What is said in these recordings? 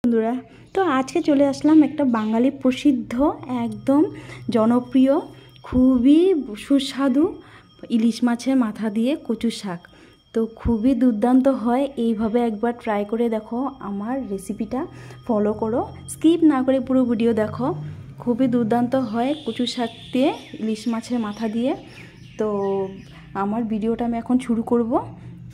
বন্ধুরা, তো আজকে চলে আসলাম একটা বাঙালি প্রসিদ্ধ একদম জনপ্রিয় খুবই সুস্বাদু ইলিশ মাছের মাথা দিয়ে কচু শাক। তো খুবই দুর্দান্ত হয়, এইভাবে একবার ট্রাই করে দেখো, আমার রেসিপিটা ফলো করো, স্কিপ না করে পুরো ভিডিও দেখো। খুবই দুর্দান্ত হয় কচু শাক দিয়ে ইলিশ মাছের মাথা দিয়ে। তো আমার ভিডিওটা আমি এখন শুরু করব,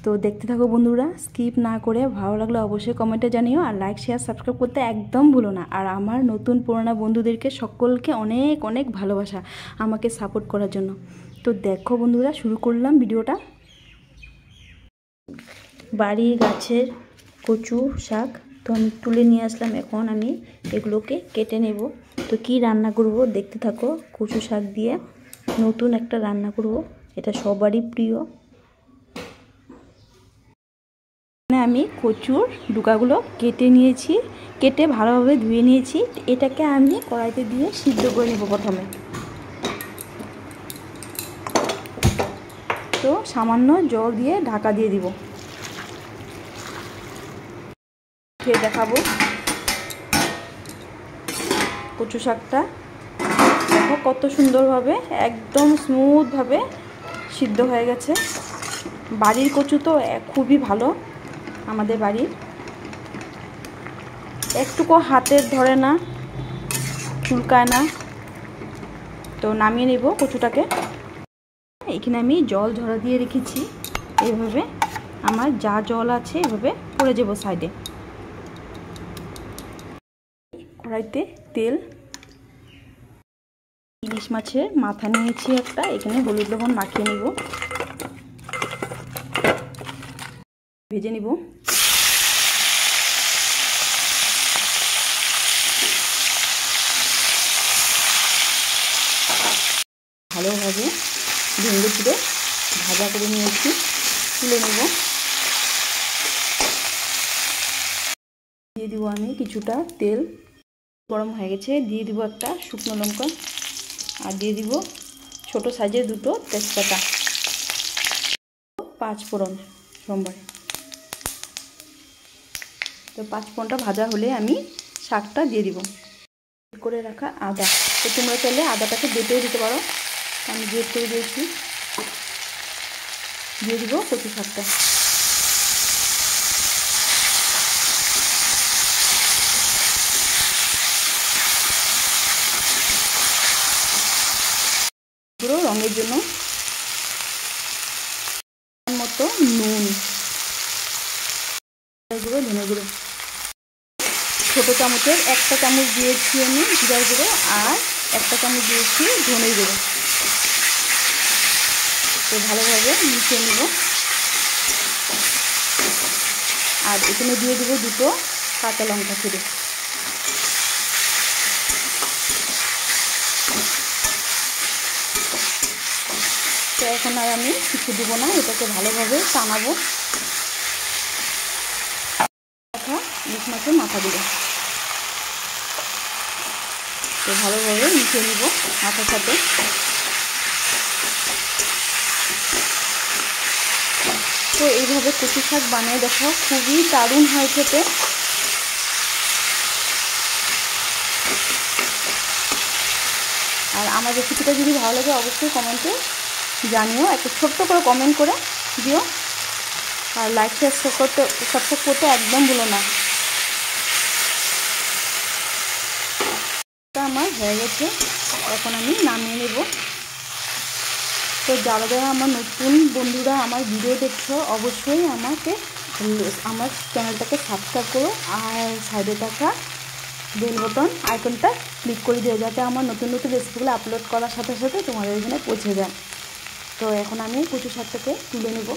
তো দেখতে থাকো বন্ধুরা, স্কিপ না করে। ভালো লাগলে অবশ্যই কমেন্টে জানিও, আর লাইক শেয়ার সাবস্ক্রাইব করতে একদম ভুলো না। আর আমার নতুন পুরোনো বন্ধুদেরকে সকলকে অনেক অনেক ভালোবাসা আমাকে সাপোর্ট করার জন্য। তো দেখো বন্ধুরা, শুরু করলাম ভিডিওটা। বাড়ির গাছের কচু শাক তো আমি তুলে নিয়ে আসলাম, এখন আমি এগুলোকে কেটে নেব। তো কি রান্না করব দেখতে থাকো। কচু শাক দিয়ে নতুন একটা রান্না করব, এটা সবারই প্রিয়। আমি কচুর ডুকাগুলো কেটে নিয়েছি, কেটে ভালোভাবে ধুয়ে নিয়েছি। এটাকে আমি কড়াইতে দিয়ে সিদ্ধ করে নেব প্রথমে। তো সামান্য জল দিয়ে ঢাকা দিয়ে দিব। খেয়ে দেখাবো কচু শাকটা। দেখো কত সুন্দরভাবে একদম স্মুথভাবে সিদ্ধ হয়ে গেছে। বাড়ির কচু তো খুবই ভালো, আমাদের বাড়ির একটুকু হাতের ধরে না, চুলকায় না। তো নামিয়ে নেব কচুটাকে। এখানে আমি জল ঝরা দিয়ে রেখেছি, এইভাবে আমার যা জল আছে এভাবে পড়ে যাব সাইডে। কড়াইতে তেল, ইলিশ মাছের মাথা নিয়েছি একটা, এখানে হলুদ লবণ মাখিয়ে নেব, ভেজে নিব। ভালোভাবে ভেঙে চুড়ে ভাজা করে নিয়েছি, তুলে নেব। দিয়ে দিব আমি কিছুটা তেল, গরম হয়ে গেছে, দিয়ে দিব একটা শুকনো লঙ্কা, আর দিয়ে দিব ছোট সাইজের দুটো তেজপাতা, 5 ফোড়ন সোমবার। তো 5 ফোড়নটা ভাজা হলে আমি শাকটা দিয়ে দিব। করে রাখা আদা, তো তোমরা চাইলে আদাটাকে বেটেও দিতে পারো, আমি গ্রেট করে দিয়েছি। দিয়ে দিব কচু শাকটা। পুরো রঙের জন্য মতো নুন, গুঁড়ো, ধনে গুঁড়ো ছোটো চামচের 1টা চামচ দিয়েছি আমি জিরার গুঁড়ো, আর 1টা চামচ দিয়েছি ধনের গুঁড়ো। তো ভালোভাবে মিশিয়ে নেব। আর এখানে দিয়ে দেবো 2টো কাঁচা লঙ্কা ছিঁড়ে। তো এখন আর আমি কিছু দেবো না, এটাকে ভালোভাবে টানাবো। ইলিশ মাছের মাথা দেবো, তো ভালোভাবে মিশিয়ে নিব মাথার সাথে। তো এইভাবে কচু শাক বানিয়ে দেখো, খুবই দারুণ হয় খেতে। আর আমার রেসিপিটা যদি ভালো লাগে অবশ্যই কমেন্টে জানিও, একটা ছোট্ট করে কমেন্ট করে দিও, আর লাইক শেয়ার সাবস্ক্রাইব করতে একদম ভুলো না। আমার হয়ে গেছে, এখন আমি নামিয়ে নেব। তো যারা যারা আমার নতুন বন্ধুরা আমার ভিডিও দেখছো, অবশ্যই আমার চ্যানেলটাকে সাবস্ক্রাইব করো, আর সাইডে থাকা বেল বাটন আইকনটা ক্লিক করে দিও, যাতে আমার নতুন নতুন রেসিপিগুলো আপলোড করার সাথে সাথে তোমাদের এখানে পৌঁছে যায়। তো এখন আমি কচু শাকটাকে তুলে নেব।